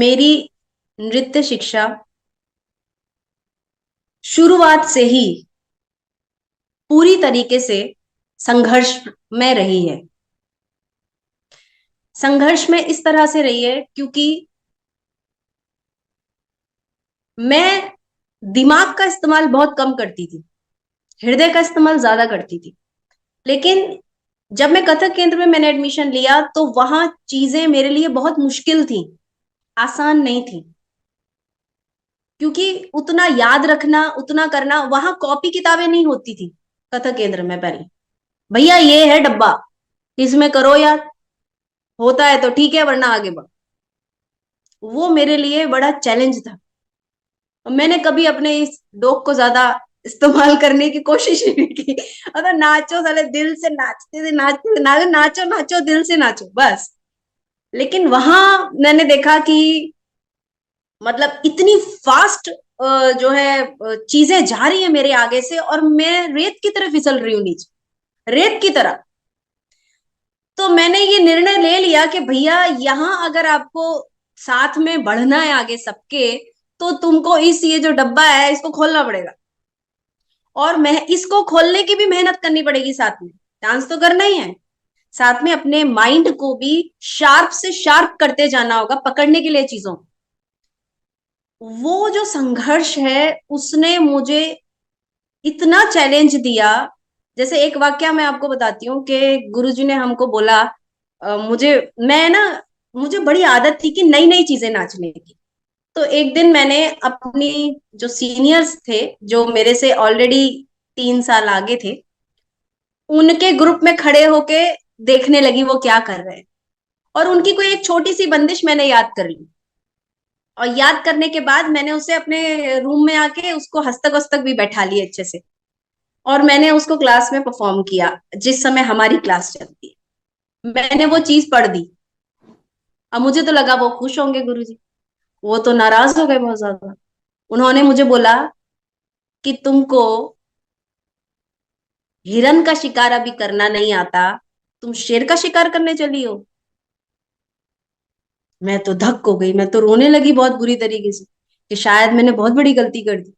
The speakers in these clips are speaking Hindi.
मेरी नृत्य शिक्षा शुरुआत से ही पूरी तरीके से संघर्ष में रही है। संघर्ष में इस तरह से रही है क्योंकि मैं दिमाग का इस्तेमाल बहुत कम करती थी, हृदय का इस्तेमाल ज्यादा करती थी। लेकिन जब मैं कथक केंद्र में मैंने एडमिशन लिया तो वहां चीजें मेरे लिए बहुत मुश्किल थी, आसान नहीं थी। क्योंकि उतना याद रखना, उतना करना, वहां कॉपी किताबें नहीं होती थी। कथक केंद्र में पहले भैया ये है डब्बा, इसमें करो यार, होता है तो ठीक है वरना आगे बढ़ो। वो मेरे लिए बड़ा चैलेंज था। और मैंने कभी अपने इस डोक को ज्यादा इस्तेमाल करने की कोशिश ही नहीं की। अगर नाचो साले दिल से, नाचते थे नाचते थे, नाचो नाचो दिल से नाचो बस। लेकिन वहां मैंने देखा कि मतलब इतनी फास्ट जो है चीजें जा रही है मेरे आगे से, और मैं रेत की तरह फिसल रही हूँ नीचे, रेत की तरह। तो मैंने ये निर्णय ले लिया कि भैया यहाँ अगर आपको साथ में बढ़ना है आगे सबके, तो तुमको इस ये जो डब्बा है इसको खोलना पड़ेगा। और मैं इसको खोलने की भी मेहनत करनी पड़ेगी साथ में। डांस तो करना ही है, साथ में अपने माइंड को भी शार्प से शार्प करते जाना होगा पकड़ने के लिए चीजों को। वो जो संघर्ष है उसने मुझे इतना चैलेंज दिया। जैसे एक वाक्य मैं आपको बताती हूँ कि गुरुजी ने हमको बोला, मुझे मैं ना मुझे बड़ी आदत थी कि नई नई चीजें नाचने की। तो एक दिन मैंने अपनी जो सीनियर्स थे, जो मेरे से ऑलरेडी 3 साल आगे थे, उनके ग्रुप में खड़े होके देखने लगी वो क्या कर रहे हैं। और उनकी कोई एक छोटी सी बंदिश मैंने याद कर ली। और याद करने के बाद मैंने उसे अपने रूम में आके उसको हस्तक वस्तक भी बैठा ली अच्छे से। और मैंने उसको क्लास में परफॉर्म किया जिस समय हमारी क्लास चलती है। मैंने वो चीज पढ़ दी। अब मुझे तो लगा वो खुश होंगे गुरुजी, वो तो नाराज हो गए बहुत ज्यादा। उन्होंने मुझे बोला कि तुमको हिरन का शिकार अभी करना नहीं आता, तुम शेर का शिकार करने चली हो। मैं तो धक हो गई, मैं तो रोने लगी बहुत बुरी तरीके से कि शायद मैंने बहुत बड़ी गलती कर दी।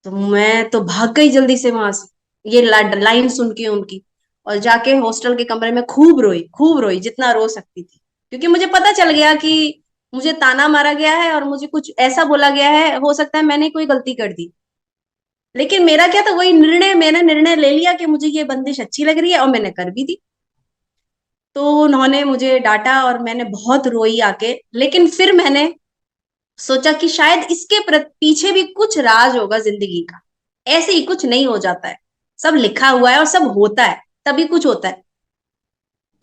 तो मैं तो भाग गई जल्दी से वहां से, ये लाइन सुन के उनकी। और जाके हॉस्टल के कमरे में खूब रोई, खूब रोई जितना रो सकती थी। क्योंकि मुझे पता चल गया कि मुझे ताना मारा गया है और मुझे कुछ ऐसा बोला गया है, हो सकता है मैंने कोई गलती कर दी। लेकिन मेरा क्या था, वही निर्णय, मैंने निर्णय ले लिया कि मुझे ये बंदिश अच्छी लग रही है और मैंने कर भी दी। तो उन्होंने मुझे डांटा और मैंने बहुत रोई आके। लेकिन फिर मैंने सोचा कि शायद इसके पीछे भी कुछ राज होगा जिंदगी का। ऐसे ही कुछ नहीं हो जाता है, सब लिखा हुआ है और सब होता है, तभी कुछ होता है।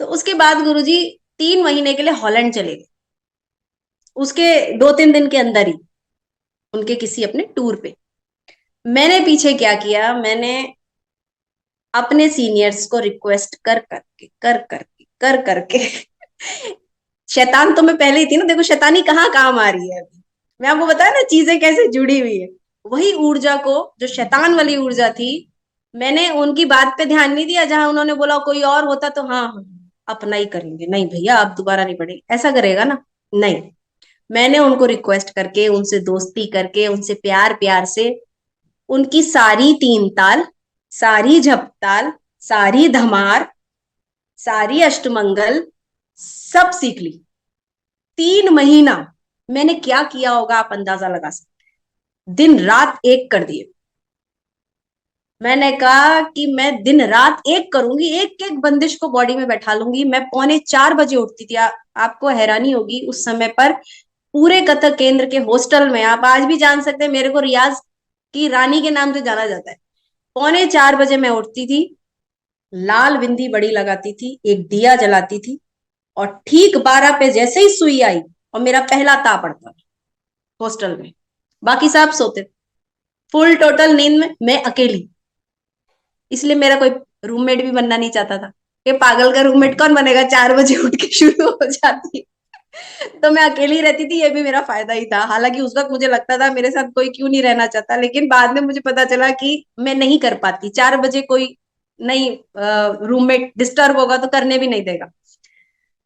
तो उसके बाद गुरुजी 3 महीने के लिए हॉलैंड चले गए। उसके 2-3 दिन के अंदर ही उनके किसी अपने टूर पे। मैंने पीछे क्या किया, मैंने अपने सीनियर्स को रिक्वेस्ट कर करके शैतान तो मैं पहले ही थी ना, देखो शैतानी कहाँ काम आ रही है अभी। मैं आपको बताया ना चीजें कैसे जुड़ी हुई है। वही ऊर्जा को, जो शैतान वाली ऊर्जा थी, मैंने उनकी बात पे ध्यान नहीं दिया। जहां उन्होंने बोला कोई और होता तो हाँ हाँ अपना ही करेंगे, नहीं भैया आप दोबारा नहीं पढ़ेंगे, ऐसा करेगा ना, नहीं। मैंने उनको रिक्वेस्ट करके, उनसे दोस्ती करके, उनसे प्यार प्यार से उनकी सारी 3 ताल, सारी झपताल, सारी धमार, सारी अष्टमंगल सब सीख ली। 3 महीना मैंने क्या किया होगा आप अंदाजा लगा सकते। दिन रात एक कर दिए। मैंने कहा कि मैं दिन रात एक करूंगी, एक एक बंदिश को बॉडी में बैठा लूंगी। मैं 3:45 बजे उठती थी। आपको हैरानी होगी उस समय पर पूरे कथक केंद्र के हॉस्टल में, आप आज भी जान सकते हैं, मेरे को रियाज की रानी के नाम से जाना जाता है। 3:45 बजे मैं उठती थी, लाल बिंदी बड़ी लगाती थी, एक दिया जलाती थी, और ठीक 12 पे जैसे ही सुई आई और मेरा पहला ता पड़ता हॉस्टल में, बाकी सब सोते, फुल टोटल नींद में मैं अकेली। इसलिए मेरा कोई रूममेट भी बनना नहीं चाहता था कि पागल का रूममेट कौन बनेगा, 4 बजे उठ के शुरू हो जाती। तो मैं अकेली रहती थी, ये भी मेरा फायदा ही था। हालांकि उस वक्त मुझे लगता था मेरे साथ कोई क्यों नहीं रहना चाहता, लेकिन बाद में मुझे पता चला कि मैं नहीं कर पाती। 4 बजे कोई नहीं रूममेट डिस्टर्ब होगा तो करने भी नहीं देगा।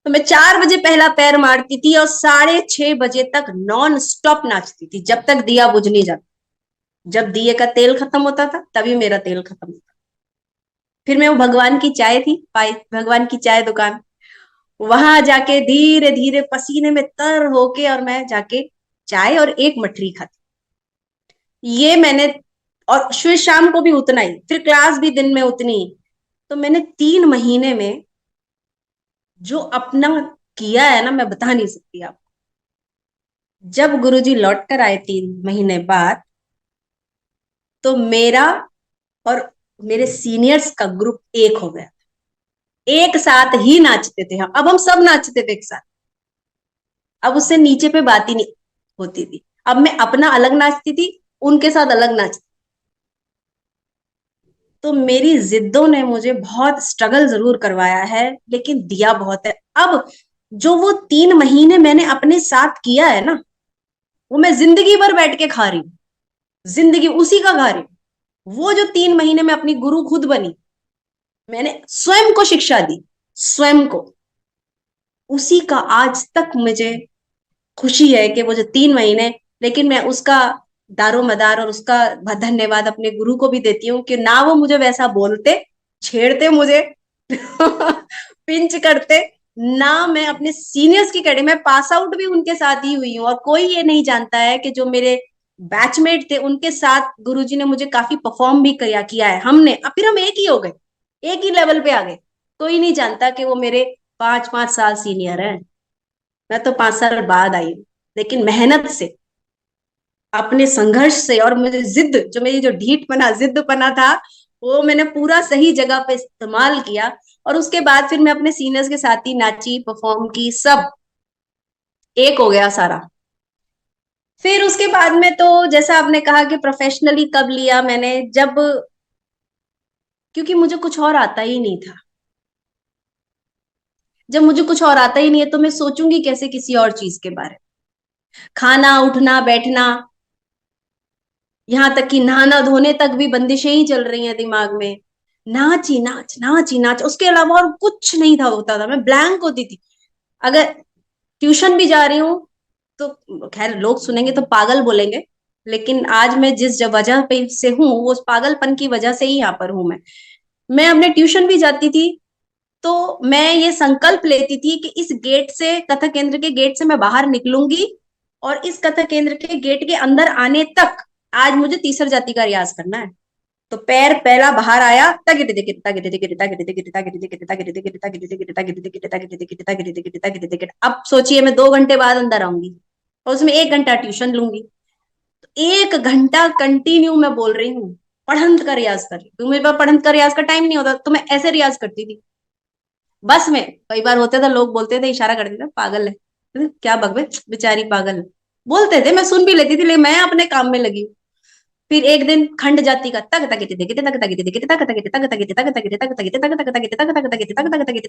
तो मैं 4 बजे पहला पैर मारती थी और 6:30 बजे तक नॉन स्टॉप नाचती थी, जब तक दिया बुझ नहीं जाता। जब दिए का तेल खत्म होता था तभी मेरा तेल खत्म होता। फिर मैं वो भगवान की चाय थी, पाई भगवान की चाय दुकान, वहां जाके धीरे धीरे पसीने में तर होके और मैं जाके चाय और एक मठरी खाती। ये मैंने, और फिर शाम को भी उतना ही, फिर क्लास भी दिन में उतनी ही। तो मैंने 3 महीने में जो अपना किया है ना, मैं बता नहीं सकती आप। जब गुरुजी लौट कर आए 3 महीने बाद, तो मेरा और मेरे सीनियर्स का ग्रुप एक हो गया। एक साथ ही नाचते थे हम, अब हम सब नाचते थे एक साथ। अब उससे नीचे पे बात ही नहीं होती थी। अब मैं अपना अलग नाचती थी, उनके साथ अलग नाचती। तो मेरी जिद्दों ने मुझे बहुत स्ट्रगल जरूर करवाया है, लेकिन दिया बहुत है। अब जो वो 3 महीने मैंने अपने साथ किया है ना, वो मैं जिंदगी भर बैठ के खा रही हूँ, जिंदगी उसी का खा रही हूँ। वो जो 3 महीने में अपनी गुरु खुद बनी, मैंने स्वयं को शिक्षा दी, स्वयं को, उसी का आज तक मुझे खुशी है कि वो जो 3 महीने, लेकिन मैं उसका दारो मदार और उसका धन्यवाद अपने गुरु को भी देती हूँ कि ना वो मुझे वैसा बोलते, छेड़ते मुझे पिंच करते, ना मैं अपने सीनियर्स की कड़ी में पास आउट भी उनके साथ ही हुई हूँ। और कोई ये नहीं जानता है कि जो मेरे बैचमेट थे उनके साथ गुरुजी ने मुझे काफी परफॉर्म भी किया है हमने, अब फिर हम एक ही हो गए, एक ही लेवल पे आ गए। कोई नहीं जानता कि वो मेरे 5-5 साल सीनियर है। मैं तो 5 साल बाद आई हूँ, लेकिन मेहनत से, अपने संघर्ष से, और मुझे जिद, जो मेरी जो ढीठ पना जिद पना था, वो मैंने पूरा सही जगह पे इस्तेमाल किया। और उसके बाद फिर मैं अपने सीनियर्स के साथ ही नाची, परफॉर्म की, सब एक हो गया सारा। फिर उसके बाद में तो जैसा आपने कहा कि प्रोफेशनली कब लिया मैंने, जब, क्योंकि मुझे कुछ और आता ही नहीं था। जब मुझे कुछ और आता ही नहीं है तो मैं सोचूंगी कैसे किसी और चीज के बारे में। खाना, उठना, बैठना, यहाँ तक कि नहाना धोने तक भी बंदिशें ही चल रही हैं दिमाग में। नाच ही नाच, नाच ही नाच, उसके अलावा और कुछ नहीं था, होता था, मैं ब्लैंक होती थी। अगर ट्यूशन भी जा रही हूँ तो खैर लोग सुनेंगे तो पागल बोलेंगे, लेकिन आज मैं जिस वजह पे से हूँ वो उस पागलपन की वजह से ही यहाँ पर हूँ मैं अपने ट्यूशन भी जाती थी तो मैं ये संकल्प लेती थी कि इस गेट से, कथक केंद्र के गेट से मैं बाहर निकलूंगी, और इस कथक केंद्र के गेट के अंदर आने तक आज मुझे तीसर जाति का रियाज करना है। तो पैर पहला बाहर आया, तगिट दिगिट तगिट दिगिट तगिट दिगिट तगिट दिगिट तगिट दिगिट तगिट दिगिट तगिट दिगिट तगिट दिगिट तगिट दिगिट तगिट दिगिट। अब सोचिए मैं 2 घंटे बाद अंदर आऊंगी और उसमें 1 घंटा ट्यूशन लूंगी। तो 1 घंटा कंटिन्यू मैं बोल रही हूँ, पढ़ंत का रियाज कर रही हूँ, मेरे पास पढ़ंत का रियाज का टाइम नहीं होता, तो मैं ऐसे रियाज करती थी। बस में कई बार होते थे, लोग बोलते थे, इशारा करते थे, पागल है, क्या बकबे, बेचारी पागल है, बोलते थे, मैं सुन भी लेती थी, लेकिन मैं अपने काम में लगी। फिर एक दिन खंड जाति का तक तक तक तक तक तक तक तक तक तक तक तक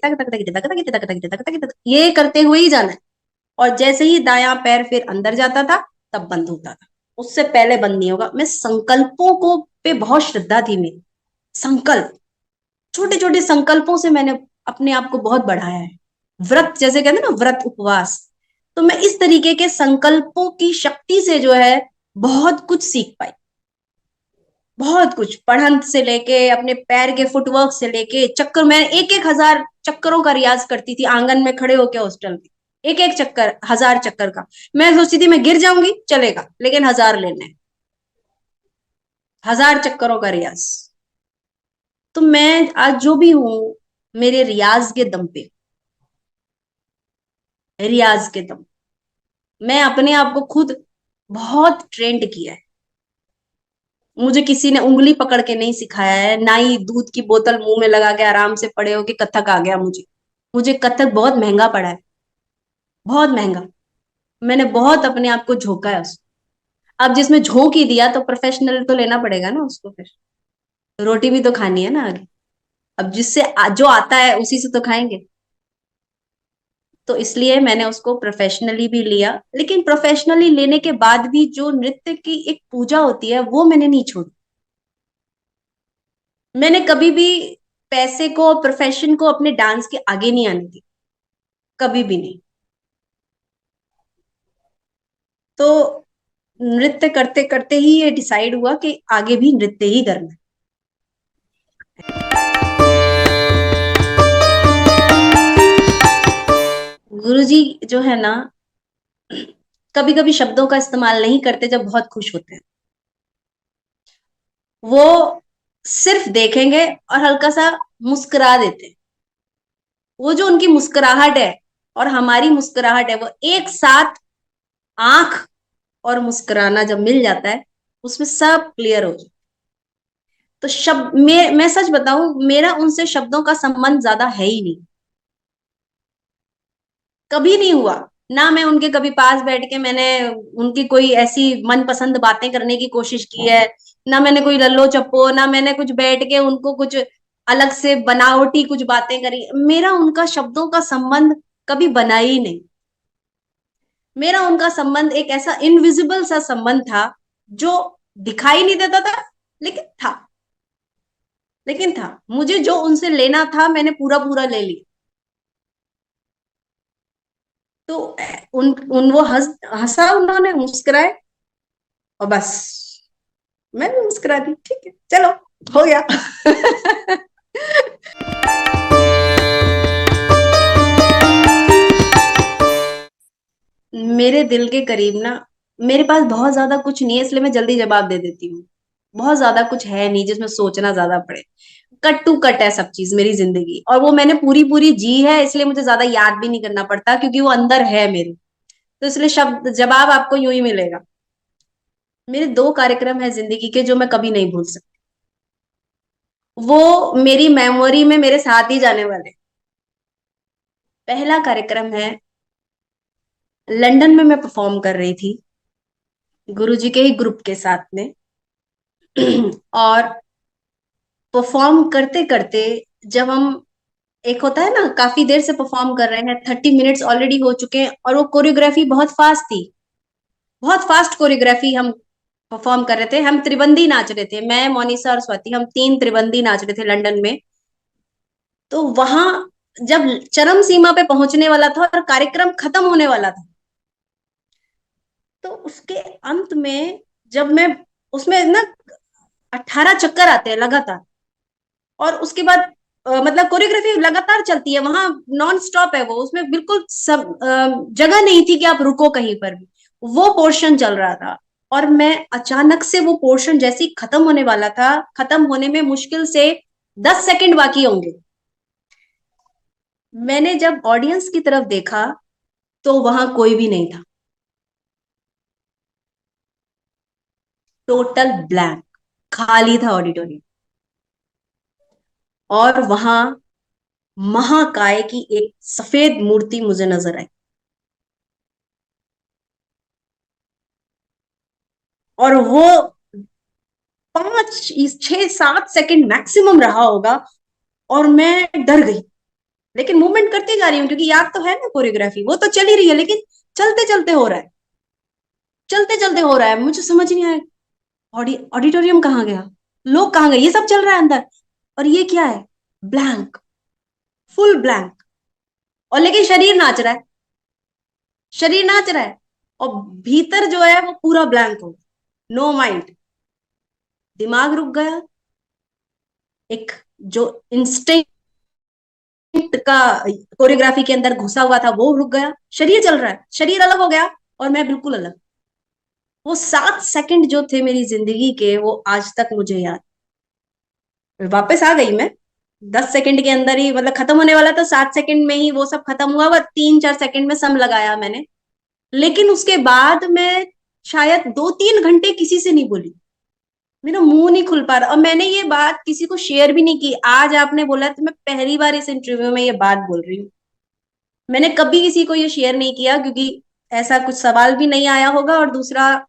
तक तक तक तक ये करते हुए ही जाना है। और जैसे ही दायां पैर फिर अंदर जाता था तब बंद होता था, उससे पहले बंद नहीं होगा। मैं संकल्पों को पे बहुत श्रद्धा थी मेरी। संकल्प, छोटे छोटे संकल्पों से मैंने अपने आप को बहुत बढ़ाया है। व्रत, जैसे कहते हैं ना, व्रत उपवास, तो मैं इस तरीके के संकल्पों की शक्ति से जो है बहुत कुछ सीख पाई। बहुत कुछ, पढ़ंत से लेके अपने पैर के फुटवर्क से लेके चक्कर, मैं 1-1 हजार चक्करों का रियाज करती थी आंगन में खड़े होके हॉस्टल में। एक एक चक्कर, 1000 चक्कर का। मैं सोचती थी मैं गिर जाऊंगी चलेगा, लेकिन 1000 लेने हैं, 1000 चक्करों का रियाज। तो मैं आज जो भी हूं, मेरे रियाज के दम पे, रियाज के दम, मैं अपने आप को खुद बहुत ट्रेंड किया है। मुझे किसी ने उंगली पकड़ के नहीं सिखाया है, ना ही दूध की बोतल मुंह में लगा के आराम से पड़े हो कि कथक आ गया मुझे। मुझे कथक बहुत महंगा पड़ा है, बहुत महंगा। मैंने बहुत अपने आप को झोंका है उसको। अब जिसमें झोंक ही दिया तो प्रोफेशनल तो लेना पड़ेगा ना उसको, फिर रोटी भी तो खानी है ना आगे। अब जिससे जो आता है उसी से तो खाएंगे। तो इसलिए मैंने उसको प्रोफेशनली भी लिया, लेकिन प्रोफेशनली लेने के बाद भी जो नृत्य की एक पूजा होती है वो मैंने नहीं छोड़ी। मैंने कभी भी पैसे को, प्रोफेशन को अपने डांस के आगे नहीं आने दी। कभी भी नहीं। तो नृत्य करते करते ही ये डिसाइड हुआ कि आगे भी नृत्य ही करना है। गुरुजी जो है ना, कभी कभी शब्दों का इस्तेमाल नहीं करते जब बहुत खुश होते हैं। वो सिर्फ देखेंगे और हल्का सा मुस्कुरा देते हैं। वो जो उनकी मुस्कुराहट है और हमारी मुस्कुराहट है, वो एक साथ, आंख और मुस्कुराना जब मिल जाता है, उसमें सब क्लियर हो जाता है। तो शब्द मैं सच बताऊं, मेरा उनसे शब्दों का संबंध ज्यादा है ही नहीं। कभी नहीं हुआ। ना मैं उनके कभी पास बैठ के मैंने उनकी कोई ऐसी मनपसंद बातें करने की कोशिश की है। ना मैंने कोई लल्लो चप्पो, ना मैंने कुछ बैठ के उनको कुछ अलग से बनावटी कुछ बातें करी। मेरा उनका शब्दों का संबंध कभी बना ही नहीं। मेरा उनका संबंध एक ऐसा इनविजिबल सा संबंध था, जो दिखाई नहीं देता था, लेकिन था। लेकिन था, मुझे जो उनसे लेना था मैंने पूरा पूरा ले लिया। तो उन उन वो हंसा, उन्होंने मुस्कुराए, और बस मैं भी मुस्कुरा दी, ठीक है चलो, हो गया। मेरे दिल के करीब ना, मेरे पास बहुत ज्यादा कुछ नहीं है, इसलिए मैं जल्दी जवाब दे देती हूँ। बहुत ज्यादा कुछ है नहीं जिसमें सोचना ज्यादा पड़े। कट टू कट है सब चीज मेरी जिंदगी, और वो मैंने पूरी पूरी जी है, इसलिए मुझे ज्यादा याद भी नहीं करना पड़ता, क्योंकि वो अंदर है मेरे। तो इसलिए शब्द जवाब आपको यूं ही मिलेगा। मेरे दो कार्यक्रम है जिंदगी के जो मैं कभी नहीं भूल सकती। वो मेरी मेमोरी में मेरे साथ ही जाने वाले। पहला कार्यक्रम है, लंदन में मैं परफॉर्म कर रही थी गुरुजी के ही ग्रुप के साथ में। और परफॉर्म करते करते, जब हम, एक होता है ना, काफी देर से परफॉर्म कर रहे हैं, 30 मिनट्स ऑलरेडी हो चुके हैं, और वो कोरियोग्राफी बहुत फास्ट थी। बहुत फास्ट कोरियोग्राफी हम परफॉर्म कर रहे थे। हम त्रिबंदी नाच रहे थे, मैं, मोनिसा और स्वाति, हम तीन त्रिबंदी नाच रहे थे लंदन में। तो वहां जब चरम सीमा पे पहुंचने वाला था और कार्यक्रम खत्म होने वाला था, तो उसके अंत में, जब मैं, उसमें ना 18 चक्कर आते हैं लगातार, और उसके बाद मतलब कोरियोग्राफी लगातार चलती है वहां, नॉन स्टॉप है वो, उसमें बिल्कुल सब जगह नहीं थी कि आप रुको कहीं पर भी। वो पोर्शन चल रहा था, और मैं अचानक से, वो पोर्शन जैसे ही खत्म होने वाला था, खत्म होने में मुश्किल से 10 सेकंड बाकी होंगे, मैंने जब ऑडियंस की तरफ देखा, तो वहां कोई भी नहीं था। टोटल ब्लैंक, खाली था ऑडिटोरियम। और वहां महाकाय की एक सफेद मूर्ति मुझे नजर आई, और वो 5 6 7 सेकंड मैक्सिमम रहा होगा, और मैं डर गई। लेकिन मूवमेंट करती जा रही हूँ, क्योंकि याद तो है ना, कोरियोग्राफी वो तो चल ही रही है, लेकिन चलते चलते हो रहा है, चलते चलते हो रहा है, मुझे समझ नहीं आया। ऑडिटोरियम कहाँ गया, लोग कहाँ गए, ये सब चल रहा है अंदर, और ये क्या है, ब्लैंक, फुल ब्लैंक। और लेकिन शरीर नाच रहा है, शरीर नाच रहा है, और भीतर जो है वो पूरा ब्लैंक हो, नो माइंड। दिमाग रुक गया, एक जो इंस्टिंक्ट का कोरियोग्राफी के अंदर घुसा हुआ था वो रुक गया, शरीर चल रहा है, शरीर अलग हो गया, और मैं बिल्कुल अलग। वो 7 सेकंड जो थे मेरी जिंदगी के, वो आज तक मुझे याद। वापस आ गई मैं 10 सेकंड के अंदर ही, मतलब खत्म होने वाला था 7 सेकंड में ही, वो सब खत्म हुआ, वह 3 4 सेकंड में सम लगाया मैंने। लेकिन उसके बाद मैं शायद 2 3 घंटे किसी से नहीं बोली, मेरा मुंह नहीं खुल पा रहा, और मैंने ये बात किसी को शेयर भी नहीं की। आज आपने बोला तो मैं पहली बार इस इंटरव्यू में ये बात बोल रही हूँ। मैंने कभी किसी को ये शेयर नहीं किया, क्योंकि ऐसा कुछ सवाल भी नहीं आया होगा, और दूसरा,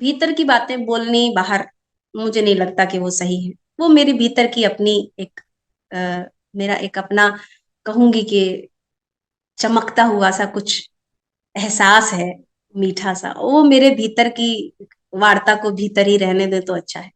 भीतर की बातें बोलनी बाहर, मुझे नहीं लगता कि वो सही है। वो मेरी भीतर की अपनी एक, मेरा एक अपना, कहूंगी कि चमकता हुआ सा कुछ एहसास है, मीठा सा, वो मेरे भीतर की वार्ता को भीतर ही रहने दे तो अच्छा है।